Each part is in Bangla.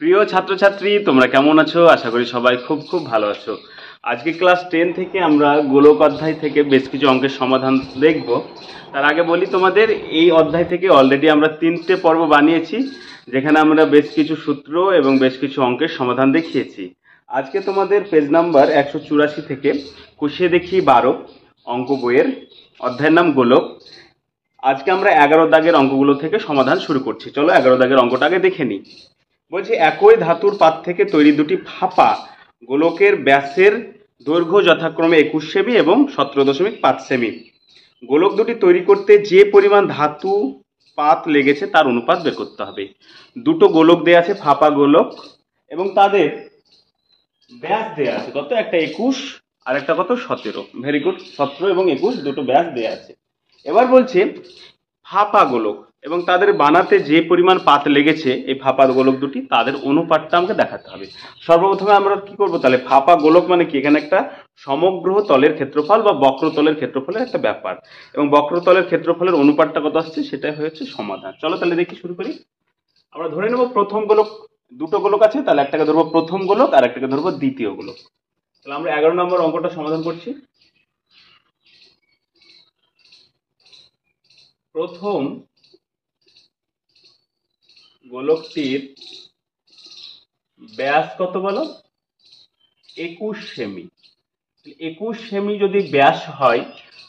প্রিয় ছাত্রছাত্রী, তোমরা কেমন আছো? আশা করি সবাই খুব খুব ভালো আছো। আজকে ক্লাস 10 থেকে আমরা গোলক অধ্যায় থেকে বেশ কিছু অঙ্কের সমাধান দেখব। তার আগে বলি তোমাদের, এই অধ্যায় থেকে অলরেডি আমরা 3টে পর্ব বানিয়েছি, যেখানে আমরা বেশ কিছু সূত্র এবং বেশ কিছু অঙ্কের সমাধান দেখিয়েছি। আজকে তোমাদের পেজ নাম্বার 184 থেকে কষিয়ে দেখি 12 অঙ্ক বইয়ের, অধ্যায়ের নাম গোলক। আজকে আমরা 11 দাগের অঙ্কগুলো থেকে সমাধান শুরু করছি। চলো 11 দাগের অঙ্কটা আগে দেখে নিই। বলছি, একই ধাতুর পাত থেকে তৈরি দুটি ফাঁপা গোলকের ব্যাসের দৈর্ঘ্য যথাক্রমে 21 সেমি এবং 17.5 সেমি। গোলক দুটি তৈরি করতে যে পরিমাণ ধাতু পাত লেগেছে তার অনুপাত বের করতে হবে। দুটো গোলক দেয়া আছে, ফাঁপা গোলক, এবং তাদের ব্যাস দেয়া আছে কত? একটা 21 আর একটা কত? 17। ভেরি গুড, 17 এবং 21 দুটো ব্যাস দেয়া আছে। এবার বলছে ফাঁপা গোলক এবং তাদের বানাতে যে পরিমাণ পাত লেগেছে এই ফাঁপা গোলক দুটি, তাদের অনুপাতটা আমাকে দেখাতে হবে। সর্বপ্রথমে আমরা কি করব, তাহলে ফাঁপা গোলক মানে কি? এখানে একটা সমগ্র তলের ক্ষেত্রফল বা বক্রতলের ক্ষেত্রফলের একটা ব্যাপার, এবং বক্রতলের ক্ষেত্রফলের অনুপাতটা কত আসছে সেটাই হচ্ছে সমাধান। চলো তাহলে দেখি, শুরু করি। আমরা ধরে নেব প্রথম গোলক, দুটো গোলক আছে, তাহলে একটাকে ধরবো প্রথম গোলক আর একটাকে ধরবো দ্বিতীয় গোলক। তাহলে আমরা 11 নম্বর অঙ্কটা সমাধান করছি। প্রথম গোলকটির ব্যাস কত বলো? 21 সেমি। 21 সেমি যদি ব্যাস হয়,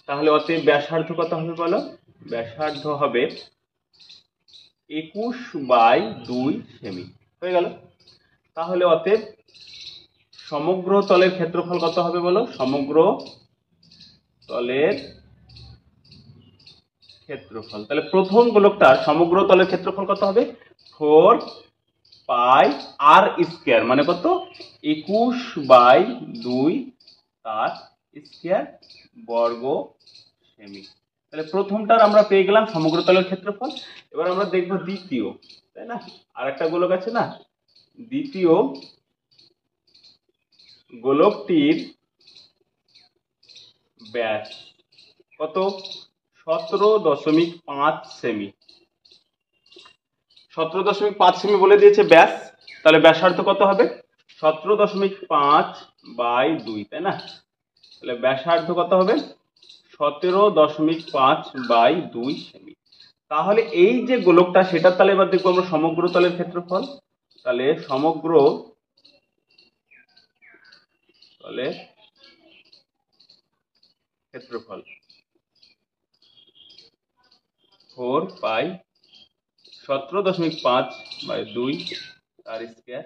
তাহলে অতএব ব্যাসার্ধ কত হবে বলো? ব্যাসার্ধ হবে 21/2 সেমি। হয়ে গেল। তাহলে অতএব সমগ্র তলের ক্ষেত্রফল কত হবে বলো? সমগ্র তলের ক্ষেত্রফল, তাহলে প্রথম গোলকটার সমগ্র তলের ক্ষেত্রফল কত হবে? 4πr² মানে কত? 21/2 তার স্কয়ার বর্গ সেমি। তাহলে প্রথমটার আমরা পেয়ে গেলাম সমগ্র তলের ক্ষেত্রফল। এবার আমরা দেখব দ্বিতীয়, তাই না? আর একটা গোলক আছে না, দ্বিতীয় গোলকটির ব্যাস কত? 17.5 সেমি। 17.5 সেমি বলে দিয়েছে ব্যাস, তাহলে ব্যাসার্ধ কত হবে? 17.5/2, তাই না? তাহলে ব্যাসার্ধ কত হবে? 17.5/2 সেমি। তাহলে এই যে গোলকটা, সেটা তাহলে এবার দেখবো আমরা সমগ্র তলের ক্ষেত্রফল। তাহলে সমগ্র তলের ক্ষেত্রফল 4π 17.5/2 তার স্কয়ার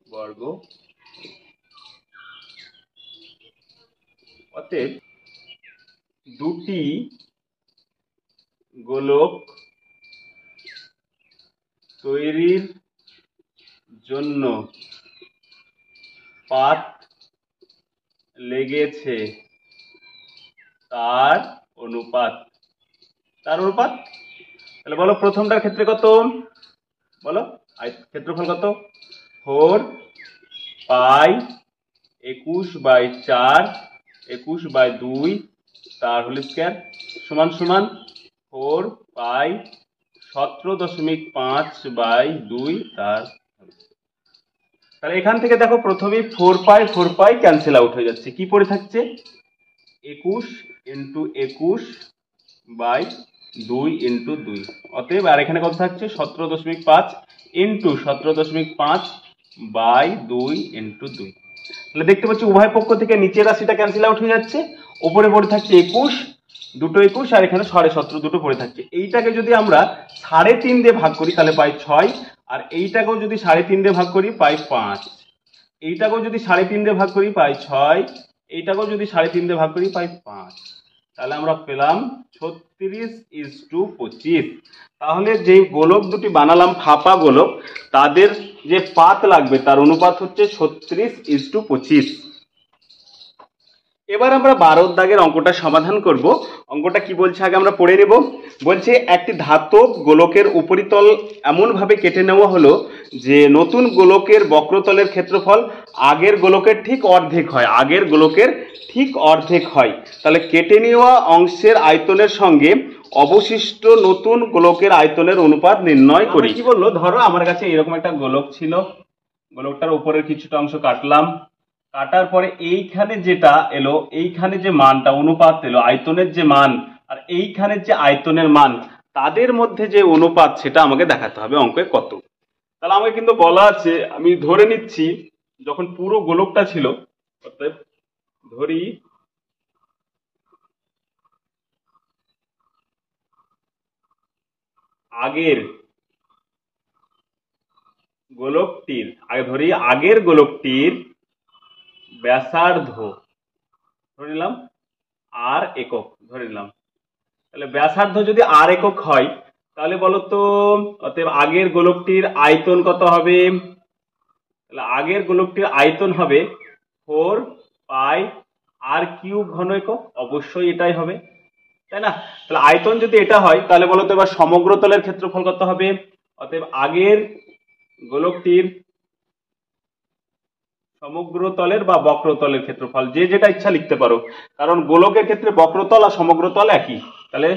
বর্গ। অতএব দুটি গোলক তৈরির জন্য পাত লেগেছে তার অনুপাত। তাহলে বলো প্রথমটার ক্ষেত্রে কত বলো? ক্ষেত্রফল কত? 4π21/4 21/2 তার হোল স্কয়ার সমান সমান 4π 17.5/2 তার। তাহলে এখান থেকে দেখো, প্রথমে 4π ক্যান্সেল আউট হয়ে যাচ্ছে, কি পড়ে থাকছে? 21 × 21/2 × 2। অতএব আর এখানে কত থাকছে? 17.5 × 17.5/2 × 2। তাহলে দেখতে পাচ্ছি উভয় পক্ষ থেকে নিচের রাশিটা ক্যান্সেল আউট হয়ে যাচ্ছে, উপরে পড়ে থাকছে 21, দুটো 21, আর এখানে 17.5 দুটো পড়ে থাকছে। এইটাকে যদি আমরা 3.5 দিয়ে ভাগ করি তাহলে পাই 6, আর এইটাকেও যদি 3.5 দিয়ে ভাগ করি পাই 5, এইটাকেও যদি 3.5 দিয়ে ভাগ করি পাই 6, এইটাকেও যদি 3.5 দিয়ে ভাগ করি পাই 5। তাহলে আমরা পেলাম 36:25। তাহলে যে গোলক দুটি বানালাম ফাঁপা গোলক, তাদের যে পাত লাগবে তার অনুপাত হচ্ছে 36:25। এবার আমরা 12 দাগের অঙ্কটা সমাধান করব। অঙ্কটা কি বলছে আগে আমরা পড়ে নেব। বলছে একটি ধাতব গোলকের উপরিতল এমন ভাবে কেটে নেওয়া হলো যে নতুন গোলকের বক্রতলের ক্ষেত্রফল আগের গোলকের ঠিক অর্ধেক হয়। তাহলে কেটে নেওয়া অংশের আয়তনের সঙ্গে অবশিষ্ট নতুন গোলকের আয়তনের অনুপাত নির্ণয় করি। কি বললো, ধরো আমার কাছে এরকম একটা গোলক ছিল, গোলকটার উপরের কিছুটা অংশ কাটলাম, কাটার পরে এইখানে যেটা এলো, এইখানে যে মানটা অনুপাত এলো, আয়তনের যে মান আর এইখানের যে আয়তনের মান, তাদের মধ্যে যে অনুপাত সেটা আমাকে দেখাতে হবে অঙ্কে কত। তাহলে আমাকে কিন্তু বলা আছে, আমি ধরে নিচ্ছি যখন পুরো গোলকটা ছিল, অর্থাৎ ধরি আগের গোলকটির, আগের গোলকটির ব্যাসার্ধ ধরে নিলাম আর একক ধরে নিলাম। তাহলে ব্যাসার্ধ যদি আর একক হয় তাহলে বলতো অতএব আগের গোলকটির আয়তন কত হবে? তাহলে আগের গোলকটির আয়তন হবে 4 পাই আর কিউব ঘন একক, অবশ্যই এটাই হবে, তাই না? তাহলে আয়তন যদি এটা হয় তাহলে বলতো এবার সমগ্র তলের ক্ষেত্রফল কত হবে? অতএব আগের গোলকটির সমগ্র তলের বা বক্রতলের ক্ষেত্রফল, যে যেটা ইচ্ছা লিখতে পারো, কারণ গোলকের ক্ষেত্রে বক্রতল আর সমগ্র তল একই। তাহলে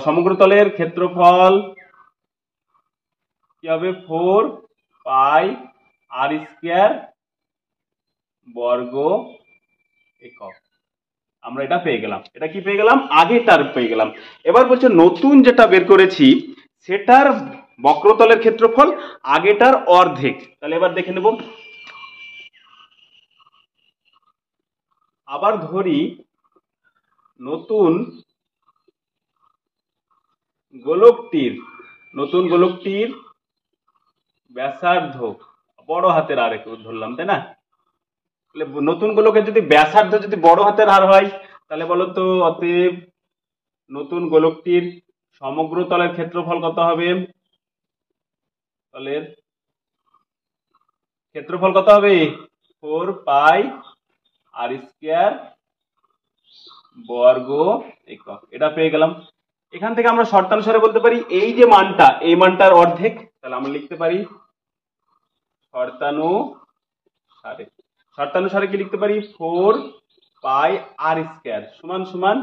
সমগ্র তলের ক্ষেত্রফল কি হবে? 4 পাই আর স্কয়ার বর্গ একক। আমরা এটা পেয়ে গেলাম। এটা কি পেয়ে গেলাম? আগেটার পেয়ে গেলাম। এবার বলছে নতুন যেটা বের করেছি সেটার বক্রতলের ক্ষেত্রফল আগেটার অর্ধেক। তাহলে এবার দেখে নেব। আবার ধরি নতুন গোলকটির ব্যাসার্ধ, বড় হাতের আর একক ধরলাম, তাই না? তাহলে নতুন গোলকের যদি ব্যাসার্ধ যদি বড় হাতের আর হয় তাহলে বলতো অতএব নতুন গোলকটির সমগ্র তলের ক্ষেত্রফল কত হবে? তলের ক্ষেত্রফল কত হবে? 4 পাই আর স্কয়ার বর্গ একক। এটা পেয়ে গেলাম। এখান থেকে আমরা শর্তানুসারে বলতে পারি এই যে মানটা, এই মানটার অর্ধেক। তাহলে আমরা লিখতে পারি শর্তানুসারে কি লিখতে পারি? 4 পাই আর স্কয়ার সমান সমান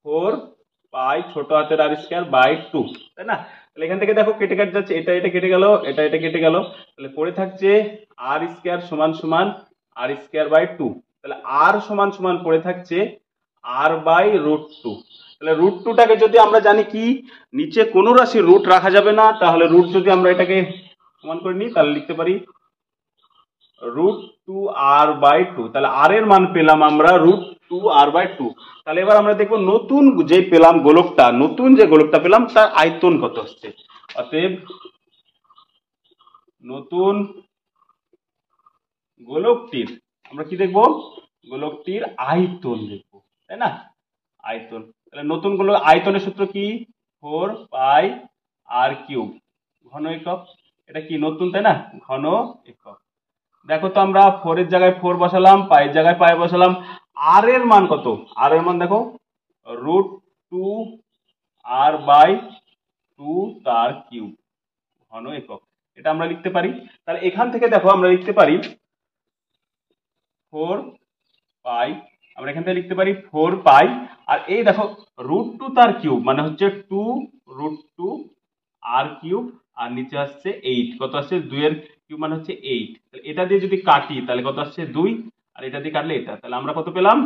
4 পাই ছোট হাতের আর স্কয়ার বাই 2, তাই না? তাহলে এখান থেকে দেখো কেটে কাটে যাচ্ছে, এটা এটা কেটে গেল, এটা এটা কেটে গেল, তাহলে পড়ে থাকছে আর স্কয়ার সমান সমান আর স্কয়ার বাই 2। তাহলে আর সমান সমান পড়ে থাকছে আর বাই √2। তাহলে √2টাকে যদি আমরা জানি কি নিচে কোনো রাশি রুট রাখা যাবে না, তাহলে রুট যদি আমরা এটাকে সমান করে নিই তাহলে লিখতে পারি √2r/2। তাহলে আর এর মান পেলাম আমরা √2r/2। তাহলে এবার আমরা দেখবো নতুন যে পেলাম গোলকটা, নতুন যে গোলকটা পেলাম তার আয়তন কত হচ্ছে। অতএব নতুন গোলকটির আমরা কি দেখবো? গোলকটির আয়তন দেখবো, তাই না? আয়তন। তাহলে নতুন গোলক আয়তনের সূত্র কি? 4 পাই আর কিউব ঘন একক। এটা কি নতুন, তাই না? ঘন একক। দেখো তো আমরা 4 এর জায়গায় 4 বসালাম, পাই এর জায়গায় পাই বসালাম। আর এর মান কত? আর এর মান দেখো √2r/2 তার কিউব ঘন একক। এটা আমরা লিখতে পারি। তাহলে এখান থেকে দেখো আমরা লিখতে পারি 4 পাই, আমরা এখান থেকে লিখতে পারি 4 পাই আর এই দেখো √2 তার কিউব মানে হচ্ছে 2√2 আর কিউব আর নিচে আসছে 8। কত আসছে? 2 এর কিউব মানে হচ্ছে 8। তাহলে এটা দিয়ে যদি কাটি তাহলে কত আসছে? 2। আর এটা দিয়ে কাটলে এটা। তাহলে আমরা কত পেলাম?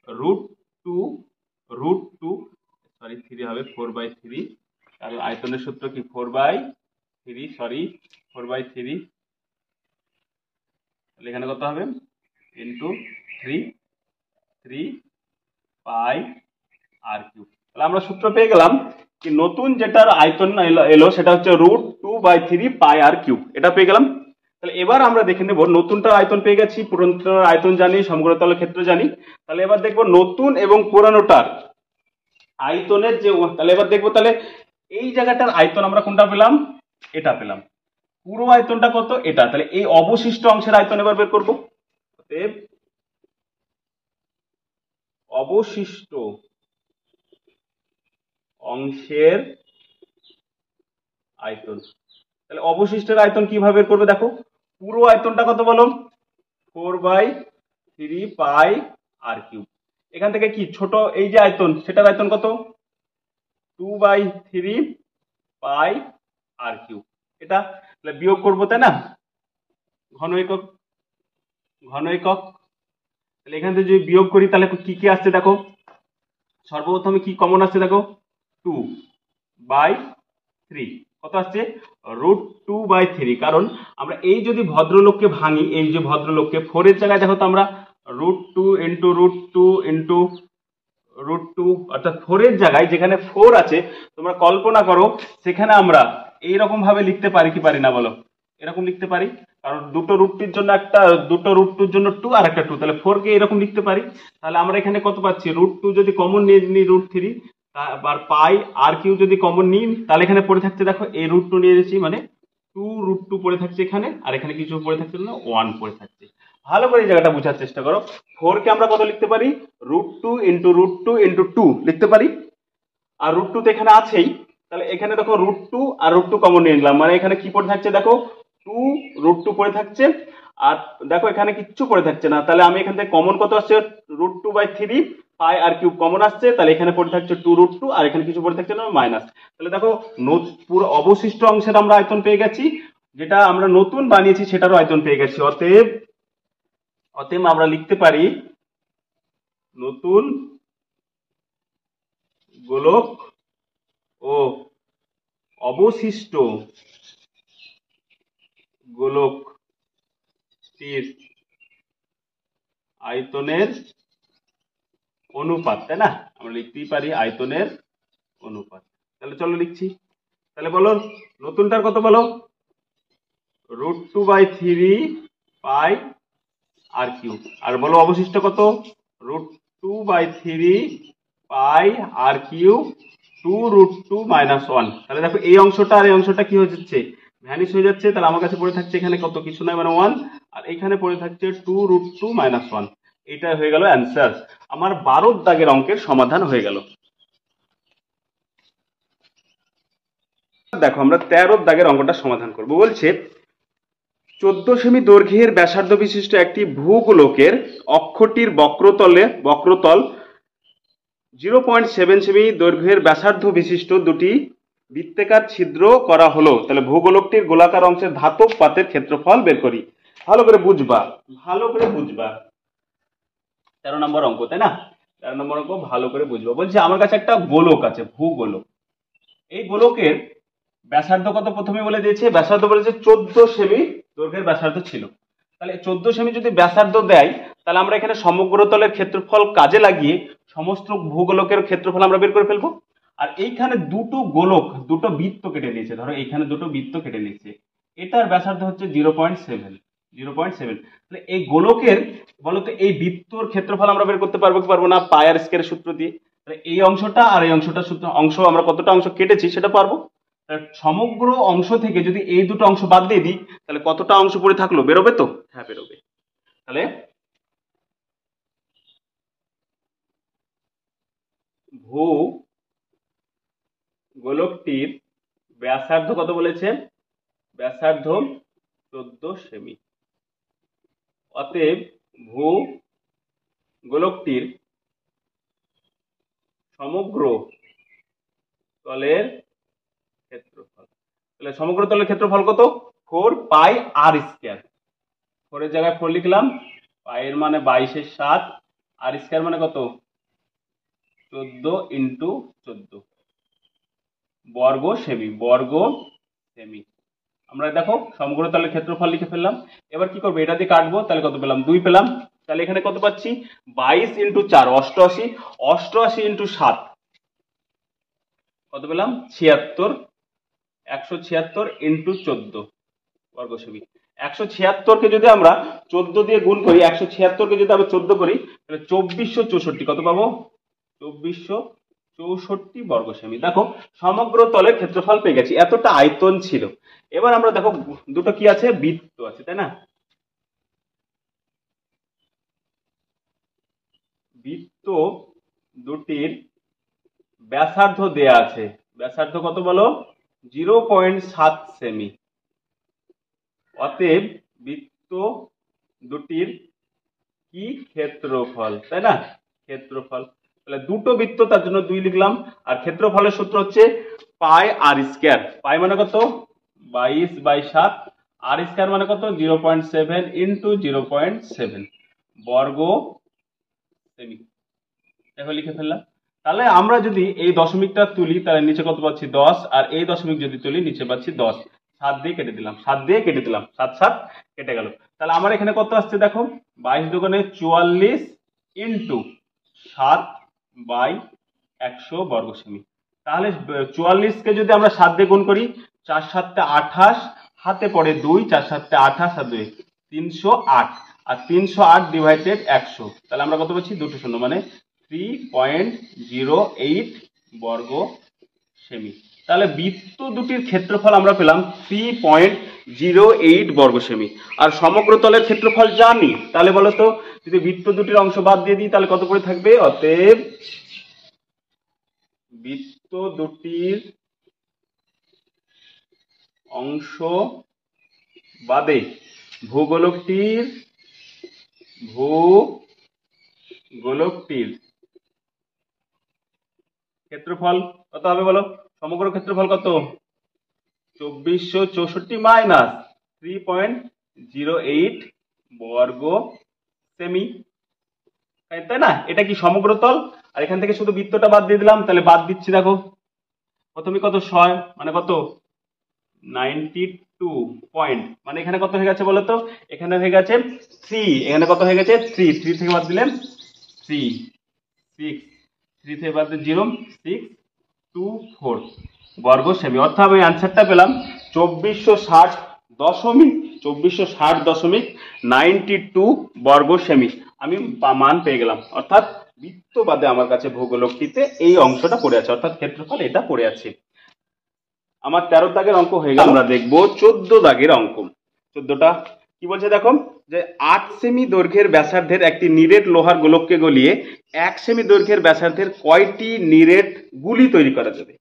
√2 সরি 3 হবে 4/3। আর আয়তনের সূত্র কি? 4/3 সরি 4/3। তাহলে এখানে কত হবে? ইনটু 3 পাই আর কিউব। তাহলে আমরা সূত্র পেয়ে গেলাম কি নতুন যেটার আয়তন এলো সেটা হচ্ছে √2/3 পাই আর কিউব। এটা পেয়ে গেলাম। তাহলে এবার আমরা দেখে নেব নতুনটার আয়তন পেয়ে গেছি, পুরনোটার আয়তন জানি, সমগ্র তলের ক্ষেত্র জানি। তাহলে এবার দেখবো নতুন এবং পুরানোটার আয়তনের যে, তাহলে এবার দেখবো তাহলে এই জায়গাটার আয়তন আমরা কোনটা পেলাম? এটা পেলাম। পুরো আয়তনটা কত? এটা। তাহলে এই অবশিষ্ট অংশের আয়তন এবার বের করবো। অতএব অবশিষ্ট অংশের আয়তন। তাহলে অবশিষ্টের আয়তন কিভাবে বের করবে? দেখো পুরো আয়তনটা কত বলো? 4/3 পাই আর কিউব। এখান থেকে কি ছোট এই যে আয়তন, সেটার আয়তন কত? 2/3 পাই আর কিউব। এটা বিয়োগ করবো, তাই না? ঘন একক, ঘন একক। তাহলে এখান থেকে যদি বিয়োগ করি তাহলে কি কি আসছে দেখো। সর্বপ্রথমে কি কমন আসছে দেখো, 2/3। কত আসছে? √2/3। কারণ আমরা এই যদি ভদ্রলোককে ভাঙি, এই যে ভদ্রলোককে 4 এর জায়গায় দেখো তো আমরা √2 ইন্টু √2 ইন্টু √2, অর্থাৎ 4 এর জায়গায় যেখানে 4 আছে তোমরা কল্পনা করো সেখানে আমরা এইরকম ভাবে লিখতে পারি কি পারি না বলো? এরকম লিখতে পারি, কারণ দুটো √2 জন্য একটা, দুটো √2 জন্য 2 আর একটা 2, তাহলে 4 কে এরকম লিখতে পারি। তাহলে আমরা এখানে কত পাচ্ছি? √2 যদি কমন নিয়ে নিই √3, আবার পাই আর কিউ যদি কমন নিই, তাহলে এখানে পড়ে থাকছে দেখো এই √2 নিয়ে এসেছি, মানে 2√2 পড়ে থাকছে এখানে, আর এখানে কিছু পড়ে থাকছে না, 1 পড়ে থাকছে। ভালো করে এই জায়গাটা বোঝার চেষ্টা করো। 4 কে আমরা কত লিখতে পারি? √2 ইন্টু √2 ইন্টু 2 লিখতে পারি, আর √2 তো এখানে আছেই। তাহলে এখানে দেখো √2 আর √2 কমন নিয়ে নিলাম, মানে এখানে কি পড়ে থাকছে দেখো 2√2 পড়ে থাকছে, আর দেখো এখানে কিচ্ছু পড়ে থাকছে না। তাহলে আমি এখান থেকে কমন কত আসছে? √2/3 পাই আর কিউব কমন আসছে, তাহলে এখানে পড়ে থাকছে 2√2, আর এখানে কিছু পড়ে থাকছে না, মাইনাস। তাহলে দেখো পুরো অবশিষ্ট অংশের আমরা আয়তন পেয়ে গেছি, যেটা আমরা নতুন বানিয়েছি সেটারও আয়তন পেয়ে গেছি। অতএব অতএব আমরা লিখতে পারি নতুন গোলক ও অবশিষ্ট গোলকটির আয়তনের অনুপাত, তাই না? আমরা লিখতেই পারি আয়তনের অনুপাত। তাহলে চলো লিখছি। তাহলে বলো নতুনটার কত বলো? √2/3 পাই আর কিউব। আর বলো অবশিষ্ট কত? √2/3 পাই আর কিউব 2√2 - 1। তাহলে দেখো এই অংশটা আর এই অংশটা কি হয়ে যাচ্ছে? ভ্যানিশ হয়ে যাচ্ছে। তাহলে আমার কাছে পড়ে থাকছে এখানে কত? কিছু নয়, মানে 1, আর এখানে পড়ে থাকছে 2√2 - 1। এটা হয়ে গেল অ্যান্সার। আমার 12 দাগের অঙ্কের সমাধান হয়ে গেল। দেখো আমরা 13 দাগের অঙ্কটা সমাধান করব। বলছে 14 সেমি দৈর্ঘ্যের ব্যাসার্ধ বিশিষ্ট একটি ভূগোলকের অক্ষটির বক্রতল 0.7 সেমি দৈর্ঘ্যের ব্যাসার্ধ বিশিষ্ট দুটি বৃত্তাকার ছিদ্র করা হলো। তাহলে ভূগোলকটির গোলাকার অংশের ধাতব পাতের ক্ষেত্রফল বের করি। ভালো করে বুঝবা, ভালো করে বুঝবা। 13 নম্বর অঙ্ক, তাই না? 13 নম্বর অঙ্ক ভালো করে বুঝবা। বলছে আমার কাছে একটা গোলক আছে, ভূগোলক। এই গোলকের ব্যাসার্ধ কত প্রথমে বলে দিয়েছে? ব্যাসার্ধ বলেছে 14 সেমি দৈর্ঘ্যের ব্যাসার্ধ ছিল। তাহলে 14 সেমি যদি ব্যাসার্ধ দেয়, তাহলে আমরা এখানে সমগ্র তলের ক্ষেত্রফল কাজে লাগিয়ে সমস্ত ভূগোলকের ক্ষেত্রফল আমরা বের করে ফেলবো। আর এইখানে দুটো গোলক, দুটো বৃত্ত কেটে নিয়েছে, ধরো এইখানে দুটো বৃত্ত কেটে নিয়েছে, এটার ব্যাসার্ধ হচ্ছে 0.7। তাহলে এই গোলকের বলতো এই বৃত্তর ক্ষেত্রফল আমরা বের করতে পারবো কি পারবো না? পাই আর স্কয়ারের সূত্র দিয়ে। তাহলে এই অংশটা আর এই অংশটা অংশ আমরা কতটা অংশ কেটেছি সেটা পারবো। সমগ্র অংশ থেকে যদি এই দুটো অংশ বাদ দিয়ে দিই, তাহলে কতটা অংশ পড়ে থাকলো? বেরোবে তো? হ্যাঁ বেরোবে। তাহলে ভূ গোলকটির ব্যাসার্ধ কত বলেছে? ব্যাসার্ধ 14 সেমি। অতএব ভূ গোলকটির সমগ্র তলের ক্ষেত্রফল, তাহলে সমগ্র তলের ক্ষেত্রফল কত? 4 পাই আর স্কয়ার। 4 এর জায়গায় 4 লিখলাম, পাই এর মানে 22/7, আর স্কয়ার মানে কত? 14 ইন্টু 14 বর্গ সেমি। আমরা দেখো সমগ্র তলের ক্ষেত্রফল লিখে ফেললাম। এবার কি করবো? এটা দিয়ে কাটবো, তাহলে কত পেলাম? 2 পেলাম। তাহলে এখানে কত পাচ্ছি? 22 ইন্টু 4 88, 88 ইন্টু 7 কত পেলাম? 76। 176 ইন্টু 14 বর্গ সেমি। 176 কে যদি আমরা 14 দিয়ে গুণ করি, 176 কে যদি আমরা 14 করি, তাহলে 2464 কত পাবো? 2464 বর্গ সেমি। দেখো সমগ্র তলের ক্ষেত্রফল পেয়ে গেছি, এতটা আয়তন ছিল। এবার আমরা দেখো দুটো কি আছে? বৃত্ত আছে, তাই না? বৃত্ত দুটির ব্যাসার্ধ দেয়া আছে। ব্যাসার্ধ কত বলো? 0.7 সেমি। অতএব বৃত্ত দুটির কি ক্ষেত্রফল, তাই না? ক্ষেত্রফল। তাহলে দুটো বৃত্ত, তার জন্য 2 লিখলাম। আর ক্ষেত্রফলের সূত্র হচ্ছে পাই আর স্কয়ার। পাই মানে কত? 22/7। আর স্কয়ার মানে কত? 0.7 ইন্টু 0.7 বর্গ সেমি। দেখো লিখে ফেললাম। তাহলে আমরা যদি এই দশমিকটা তুলি তাহলে নিচে কত পাচ্ছি? 10। আর এই দশমিক যদি তুলি নিচে পাচ্ছি 10। 7 দিয়ে কেটে দিলাম, 7 দিয়ে কেটে দিলাম, 7 7 কেটে গেল। তাহলে আমার এখানে কত আসছে দেখো, 22 দুগুণে 44 ইন্টু 7/100 বর্গ সেমি। তাহলে 44 কে যদি আমরা 7 দিয়ে গুণ করি, 4 7 28, হাতে পড়ে 2, 4 7 28 আর 2 308। আর 308 ডিভাইডেড 100, তাহলে আমরা কত পাচ্ছি? দুটো শূন্য, মানে 3.08 বর্গ সেমি। তাহলে বৃত্ত দুটির ক্ষেত্রফল আমরা পেলাম 3.08 বর্গ সেমি। আর সমগ্র তলের ক্ষেত্রফল জানি, তাহলে বলো তো, যদি বৃত্ত দুটির অংশ বাদ দিয়ে দিই তাহলে কত করে থাকবে? অতএব বৃত্ত দুটির অংশ বাদে ভূগোলকটির ক্ষেত্রফল কত হবে বলো? সমগ্র ক্ষেত্রফল কত? 2464 মাইনাস 3.08 বর্গ সেমি, তাই না? এটা কি সমগ্র তল? আর এখান থেকে শুধু বৃত্তটা বাদ দিয়ে দিলাম, তাহলে বাদ দিচ্ছি দেখো। প্রথমে কত? 6 মানে কত? 92 পয়েন্ট, মানে এখানে কত হয়ে গেছে বলো তো? এখানে হয়ে গেছে 3। এখানে কত হয়ে গেছে? 3। 3 থেকে বাদ দিলেন 3, 6, 3 থেকে বাদ দিলে 0, 624 বর্গ সেমি। অর্থাৎ আমি অ্যান্সারটা পেলাম 2460.92 বর্গ সেমি। আমি মান পেয়ে গেলাম। অর্থাৎ বৃত্ত বাদে আমার কাছে ভূগোলকটিতে এই অংশটা পড়ে আছে, অর্থাৎ ক্ষেত্রফল এটা পড়ে আছে। আমার 13 দাগের অঙ্ক হয়ে গেল। আমরা দেখবো 14 দাগের অঙ্ক। 14টা কি বলছে দেখো, যে 8 সেমি দৈর্ঘ্যের ব্যাসার্ধের একটি নিরেট লোহার গোলককে গলিয়ে 1 সেমি দৈর্ঘ্যের ব্যাসার্ধের কয়টি নিরেট গুলি তৈরি করা যাবে?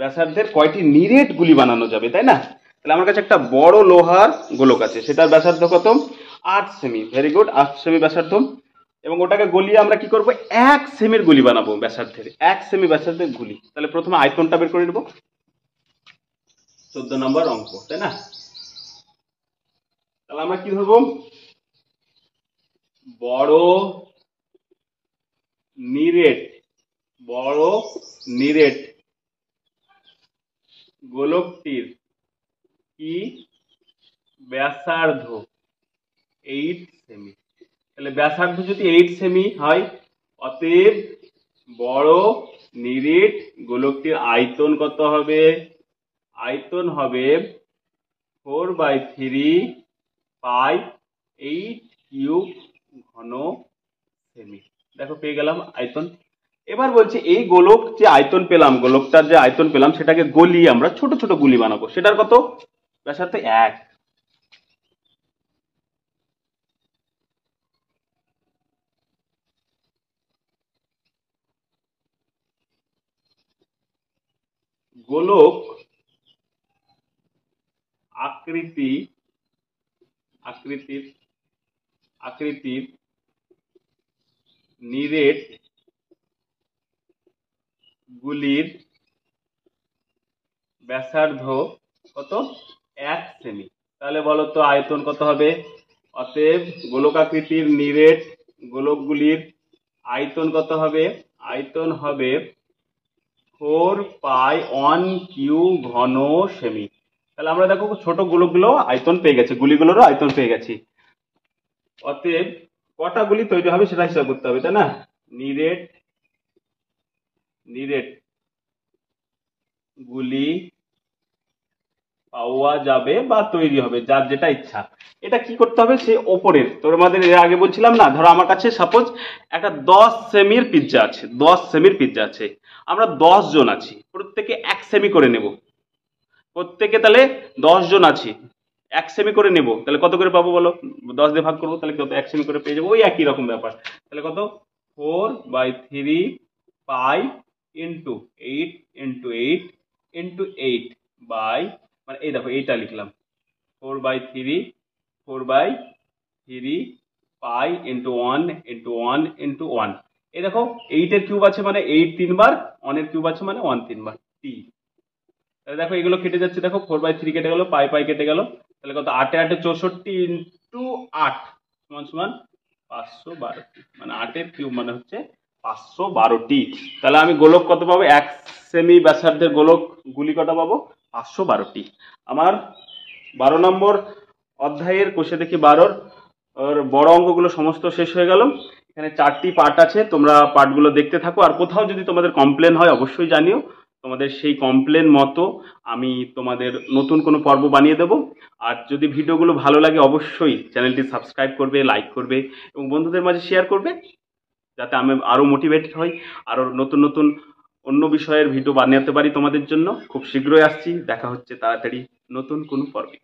ব্যাসার্ধের কয়টি নিরেট গুলি বানানো যাবে, তাই না? তাহলে আমার কাছে একটা বড় লোহার গোলক আছে, সেটার ব্যাসার্ধ কত? 8 সেমি। ভেরি গুড, 8 সেমি ব্যাসার্ধ। এবং ওটাকে গলিয়ে আমরা কি করব? 1 সেমির গুলি বানাবো ব্যাসার্ধের, 1 সেমি ব্যাসার্ধের গুলি। তাহলে প্রথমে আয়তনটা বের করে নেব। 14 নম্বর অঙ্ক, তাই না? তাহলে আমরা কি ধরবো? বড় নিরেট, বড় নিরেট গোলকটির কি ব্যাসার্ধ 8 সেমি। তাহলে ব্যাসার্ধ যদি 8 সেমি হয়, অতএব বড় নিরেট গোলকটির আয়তন কত হবে? আয়তন হবে 4/3 পাই 8 কিউব ঘন সেমি। দেখো পেয়ে গেলাম আয়তন। এবার বলছি এই গোলক যে আয়তন পেলাম, গোলকটার যে আয়তন পেলাম, সেটাকে গলিয়ে আমরা ছোট ছোট গুলি বানাবো। সেটার কত? ব্যাসার্ধ 1। গোলক আকৃতির নিরেট গুলির ব্যাসার্ধ কত? 1 সেমি। তাহলে বলো তো আয়তন কত হবে? অতএব গোলকাকৃতির নিরেট গোলকগুলির আয়তন কত হবে? আয়তন হবে 4π1কিউ ঘন সেমি। তাহলে আমরা দেখো ছোট গোলকগুলো আয়তন পেয়ে গেছে, গুলিগুলোরও আয়তন পেয়ে গেছি। অতএব কটা গুলি তৈরি হবে সেটা হিসাব করতে হবে, তাই না? নিরেট গুলি পাওয়া যাবে বা তৈরি হবে, যার যেটা ইচ্ছা। এটা কি করতে হবে? সে ওপরের, তোমাদের এর আগে বলছিলাম না, ধরো আমার কাছে সাপোজ একটা 10 সেমির পিৎজা আছে, 10 সেমির পিৎজা আছে। আমরা 10 জন আছি, প্রত্যেকে 1 সেমি করে নেব। প্রত্যেকে তাহলে 10 জন আছি, 1 সেমি করে নেব। তাহলে কত করে পাবো বলো? 10 দিয়ে ভাগ করবো, তাহলে কত? 1 সেমি করে পেয়ে যাবো। ওই একই রকম ব্যাপার। তাহলে কত? 4/3 pi into 8 into 8 into 8 by, মানে এই দেখো এইটা লিখলাম 4/3 4/3 pi into one into one into one. এই দেখো 8 এর কিউব আছে মানে 8 তিনবার, 1 এর কিউব আছে মানে 1 তিনবার, টি। তাহলে দেখো এগুলো কেটে যাচ্ছে, দেখো 4/3 কেটে গেল, পাই পাই কেটে গেল, তাহলে কত 8 8 64 ইন্টু 8 সমান সমান 512টি, মানে 8 এর কিউব মানে হচ্ছে 512টি। তাহলে আমি গোলক কত পাবো, 1 সেমি ব্যাসার্ধের গোলক গুলি কটা পাবো, 512টি। আমার 12 নম্বর অধ্যায়ের কোষে দেখি 12 ওর বড় অঙ্কগুলো সমস্ত শেষ হয়ে গেল। এখানে 4টি পার্ট আছে, তোমরা পার্টগুলো দেখতে থাকো। আর কোথাও যদি তোমাদের কমপ্লেন হয় অবশ্যই জানিও, তোমাদের সেই কমপ্লেন মতো আমি তোমাদের নতুন কোনো পর্ব বানিয়ে দেবো। আর যদি ভিডিওগুলো ভালো লাগে অবশ্যই চ্যানেলটি সাবস্ক্রাইব করবে, লাইক করবে এবং বন্ধুদের মাঝে শেয়ার করবে, যাতে আমি আরও মোটিভেটেড হই, আরও নতুন নতুন অন্য বিষয়ের ভিডিও বানাতে পারি তোমাদের জন্য। খুব শীঘ্রই আসছি, দেখা হচ্ছে তাড়াতাড়ি নতুন কোনো পর্বে।